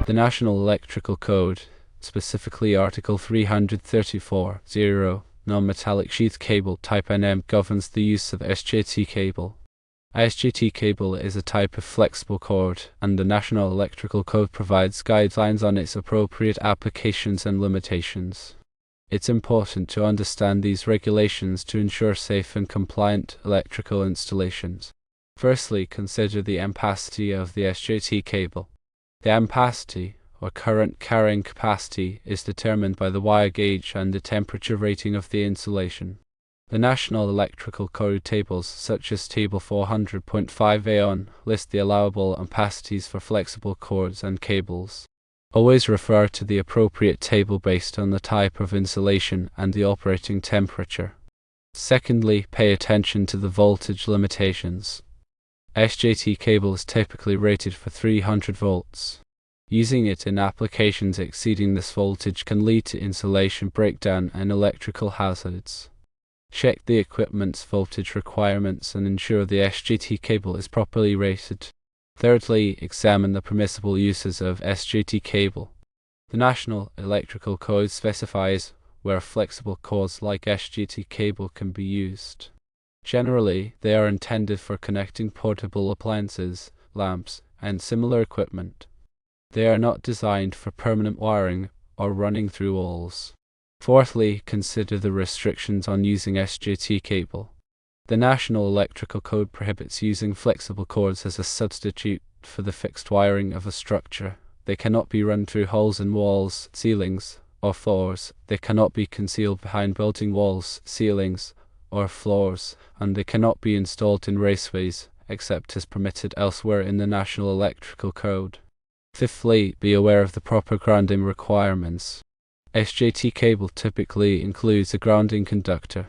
The National Electrical Code, specifically Article 334.0, non-metallic sheath cable type NM, governs the use of SJT cable. SJT cable is a type of flexible cord, and the National Electrical Code provides guidelines on its appropriate applications and limitations. It's important to understand these regulations to ensure safe and compliant electrical installations. Firstly, consider the ampacity of the SJT cable. The ampacity, or current carrying capacity, is determined by the wire gauge and the temperature rating of the insulation. The National Electrical Code tables, such as Table 400.5A, list the allowable ampacities for flexible cords and cables. Always refer to the appropriate table based on the type of insulation and the operating temperature. Secondly, pay attention to the voltage limitations. SJT cable is typically rated for 300 volts. Using it in applications exceeding this voltage can lead to insulation breakdown and electrical hazards. Check the equipment's voltage requirements and ensure the SJT cable is properly rated. Thirdly, examine the permissible uses of SJT cable. The National Electrical Code specifies where flexible cords like SJT cable can be used. Generally, they are intended for connecting portable appliances, lamps, and similar equipment. They are not designed for permanent wiring or running through walls. Fourthly, consider the restrictions on using SJT cable. The National Electrical Code prohibits using flexible cords as a substitute for the fixed wiring of a structure. They cannot be run through holes in walls, ceilings, or floors. They cannot be concealed behind building walls, ceilings, or floors, and they cannot be installed in raceways, except as permitted elsewhere in the National Electrical Code. Fifthly, be aware of the proper grounding requirements. SJT cable typically includes a grounding conductor.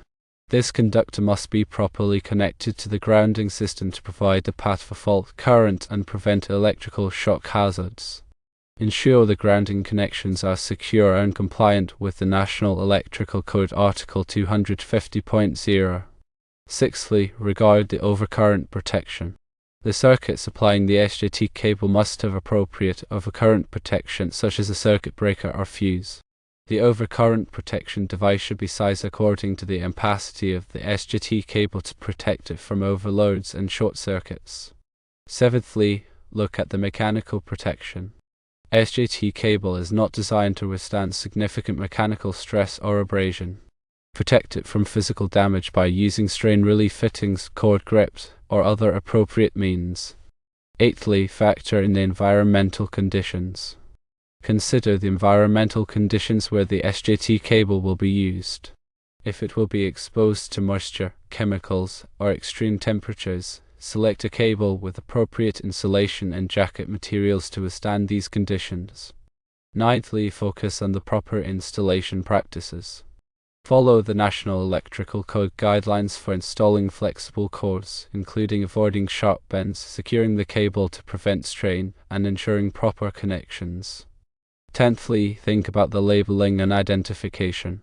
This conductor must be properly connected to the grounding system to provide a path for fault current and prevent electrical shock hazards. Ensure the grounding connections are secure and compliant with the National Electrical Code Article 250.0. Sixthly, regard the overcurrent protection. The circuit supplying the SJT cable must have appropriate overcurrent protection, such as a circuit breaker or fuse. The overcurrent protection device should be sized according to the ampacity of the SJT cable to protect it from overloads and short circuits. Seventhly, look at the mechanical protection. SJT cable is not designed to withstand significant mechanical stress or abrasion. Protect it from physical damage by using strain relief fittings, cord grips, or other appropriate means. Eighthly, factor in the environmental conditions. Consider the environmental conditions where the SJT cable will be used. If it will be exposed to moisture, chemicals, or extreme temperatures, select a cable with appropriate insulation and jacket materials to withstand these conditions. Ninthly, focus on the proper installation practices. Follow the National Electrical Code guidelines for installing flexible cords, including avoiding sharp bends, securing the cable to prevent strain, and ensuring proper connections. Tenthly, think about the labeling and identification.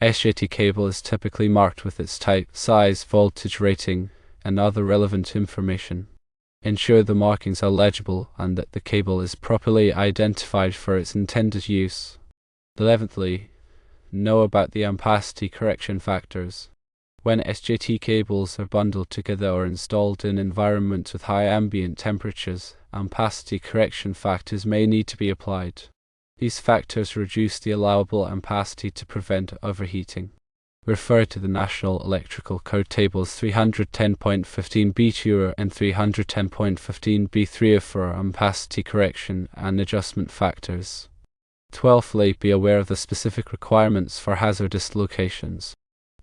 SJT cable is typically marked with its type, size, voltage rating, and other relevant information. Ensure the markings are legible and that the cable is properly identified for its intended use. 11thly, know about the ampacity correction factors. When SJT cables are bundled together or installed in environments with high ambient temperatures, ampacity correction factors may need to be applied. These factors reduce the allowable ampacity to prevent overheating. Refer to the National Electrical Code tables 310.15b2 and 310.15b3 for ampacity correction and adjustment factors. 12thly, be aware of the specific requirements for hazardous locations.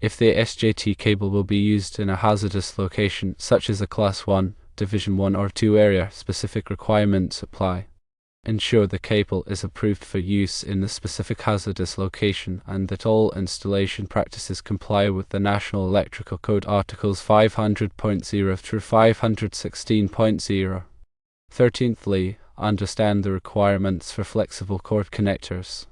If the SJT cable will be used in a hazardous location, such as a Class 1, Division 1 or 2 area, specific requirements apply. Ensure the cable is approved for use in the specific hazardous location and that all installation practices comply with the National Electrical Code Articles 500.0 through 516.0. 13thly, understand the requirements for flexible cord connectors.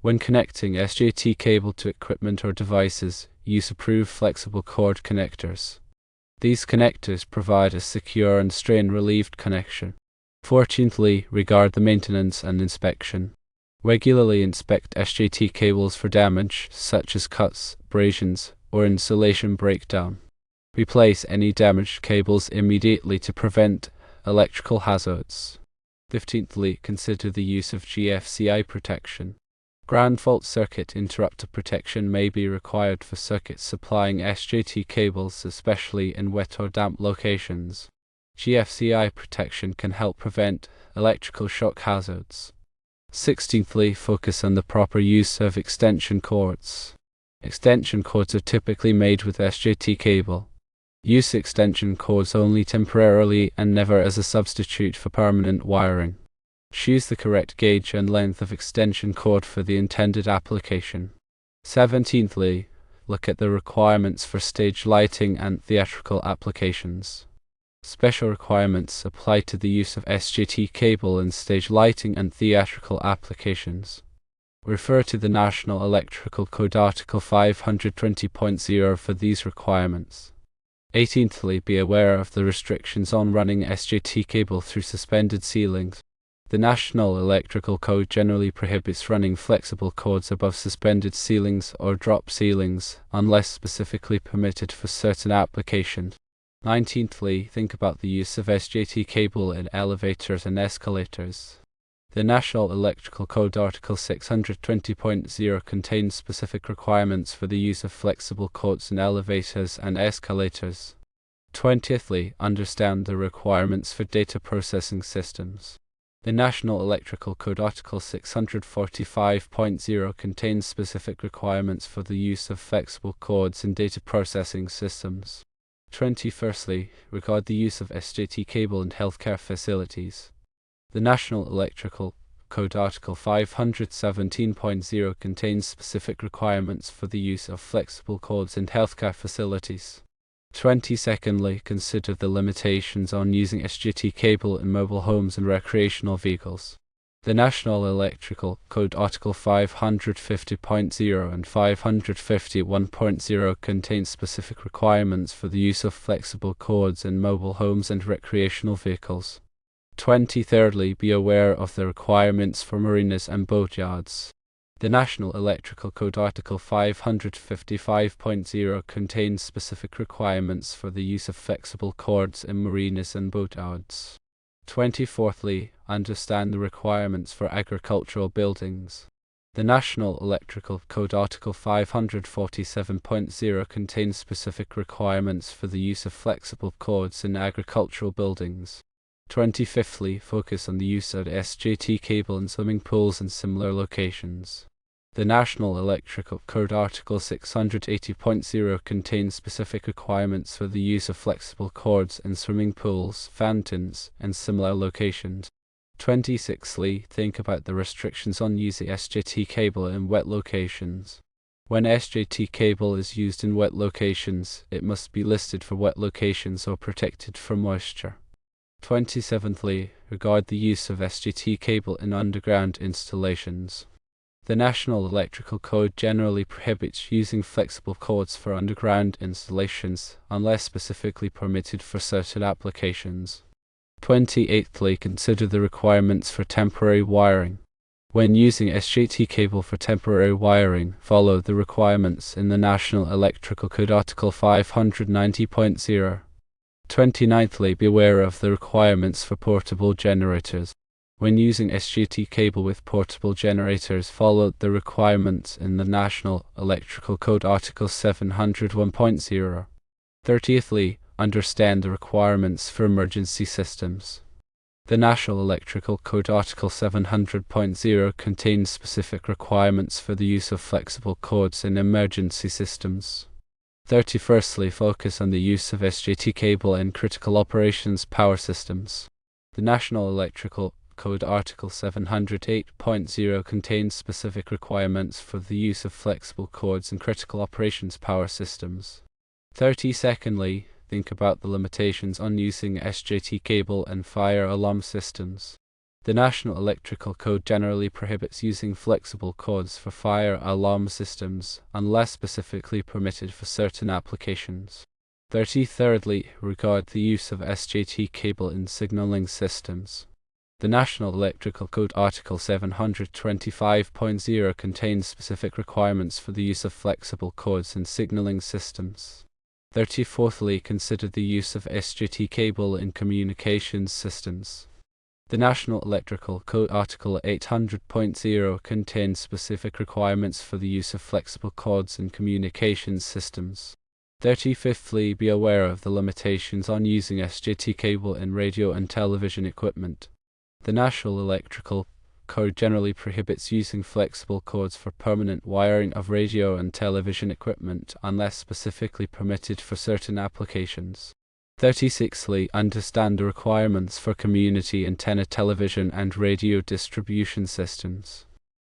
When connecting SJT cable to equipment or devices, use approved flexible cord connectors. These connectors provide a secure and strain-relieved connection. 14thly, regard the maintenance and inspection. Regularly inspect SJT cables for damage, such as cuts, abrasions, or insulation breakdown. Replace any damaged cables immediately to prevent electrical hazards. 15thly, consider the use of GFCI protection. Ground fault circuit interrupter protection may be required for circuits supplying SJT cables, especially in wet or damp locations. GFCI protection can help prevent electrical shock hazards. 16thly, focus on the proper use of extension cords. Extension cords are typically made with SJT cable. Use extension cords only temporarily and never as a substitute for permanent wiring. Choose the correct gauge and length of extension cord for the intended application. 17thly, look at the requirements for stage lighting and theatrical applications. Special requirements apply to the use of SJT cable in stage lighting and theatrical applications. Refer to the National Electrical Code Article 520.0 for these requirements. 18thly, be aware of the restrictions on running SJT cable through suspended ceilings. The National Electrical Code generally prohibits running flexible cords above suspended ceilings or drop ceilings, unless specifically permitted for certain applications. 19thly, think about the use of SJT cable in elevators and escalators. The National Electrical Code Article 620.0 contains specific requirements for the use of flexible cords in elevators and escalators. 20thly, understand the requirements for data processing systems. The National Electrical Code Article 645.0 contains specific requirements for the use of flexible cords in data processing systems. 21stly, regard the use of SJT cable in healthcare facilities. The National Electrical Code Article 517.0 contains specific requirements for the use of flexible cords in healthcare facilities. 22ndly, consider the limitations on using SJT cable in mobile homes and recreational vehicles. The National Electrical Code Article 550.0 and 551.0 contain specific requirements for the use of flexible cords in mobile homes and recreational vehicles. 23rdly, be aware of the requirements for marinas and boatyards. The National Electrical Code Article 555.0 contains specific requirements for the use of flexible cords in marinas and boatyards. 24thly, understand the requirements for agricultural buildings. The National Electrical Code Article 547.0 contains specific requirements for the use of flexible cords in agricultural buildings. 25thly, focus on the use of SJT cable in swimming pools and similar locations. The National Electrical Code Article 680.0 contains specific requirements for the use of flexible cords in swimming pools, fountains, and similar locations. 26thly, think about the restrictions on using SJT cable in wet locations. When SJT cable is used in wet locations, it must be listed for wet locations or protected from moisture. 27thly, regard the use of SJT cable in underground installations. The National Electrical Code generally prohibits using flexible cords for underground installations, unless specifically permitted for certain applications. 28thly, consider the requirements for temporary wiring. When using SJT cable for temporary wiring, follow the requirements in the National Electrical Code Article 590.0. 29thly, be aware of the requirements for portable generators. When using SJT cable with portable generators, follow the requirements in the National Electrical Code Article 701.0. 30thly, understand the requirements for emergency systems. The National Electrical Code Article 700.0 contains specific requirements for the use of flexible cords in emergency systems. 31stly, focus on the use of SJT cable in critical operations power systems. The National Electrical Code Article 708.0 contains specific requirements for the use of flexible cords in critical operations power systems. 32ndly, think about the limitations on using SJT cable in fire alarm systems. The National Electrical Code generally prohibits using flexible cords for fire alarm systems, unless specifically permitted for certain applications. 33rdly, regard the use of SJT cable in signaling systems. The National Electrical Code Article 725.0 contains specific requirements for the use of flexible cords in signaling systems. 34thly, consider the use of SJT cable in communications systems. The National Electrical Code Article 800.0 contains specific requirements for the use of flexible cords in communications systems. 35thly, be aware of the limitations on using SJT cable in radio and television equipment. The National Electrical Code generally prohibits using flexible cords for permanent wiring of radio and television equipment unless specifically permitted for certain applications. 36thly, understand the requirements for community antenna television and radio distribution systems.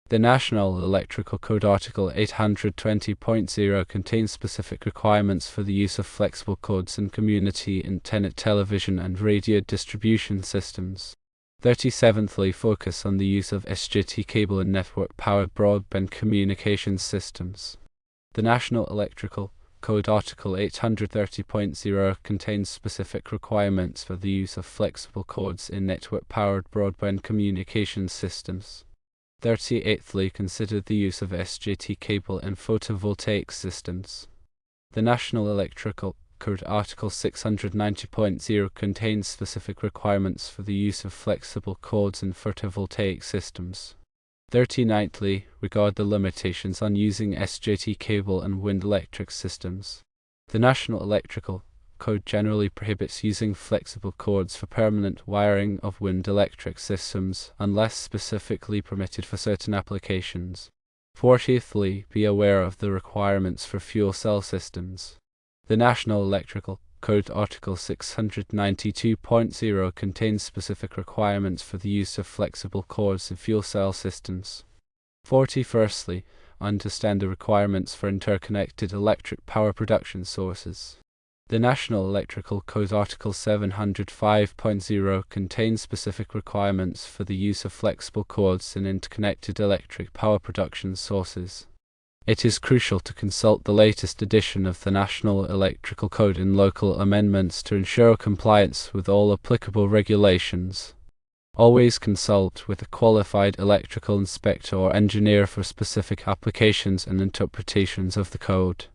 The National Electrical Code Article 820.0 contains specific requirements for the use of flexible cords in community antenna television and radio distribution systems. 37thly, focus on the use of SJT cable in network-powered broadband communications systems. The National Electrical Code Article 830.0 contains specific requirements for the use of flexible cords in network-powered broadband communications systems. 38thly, consider the use of SJT cable in photovoltaic systems. The National Electrical Code Article 690.0 contains specific requirements for the use of flexible cords in photovoltaic systems. 39thly, regard the limitations on using SJT cable in wind electric systems. The National Electrical Code generally prohibits using flexible cords for permanent wiring of wind electric systems unless specifically permitted for certain applications. 40thly, be aware of the requirements for fuel cell systems. The National Electrical Code Article 692.0 contains specific requirements for the use of flexible cords in fuel cell systems. 41stly, understand the requirements for interconnected electric power production sources. The National Electrical Code Article 705.0 contains specific requirements for the use of flexible cords in interconnected electric power production sources. It is crucial to consult the latest edition of the National Electrical Code in local amendments to ensure compliance with all applicable regulations. Always consult with a qualified electrical inspector or engineer for specific applications and interpretations of the code.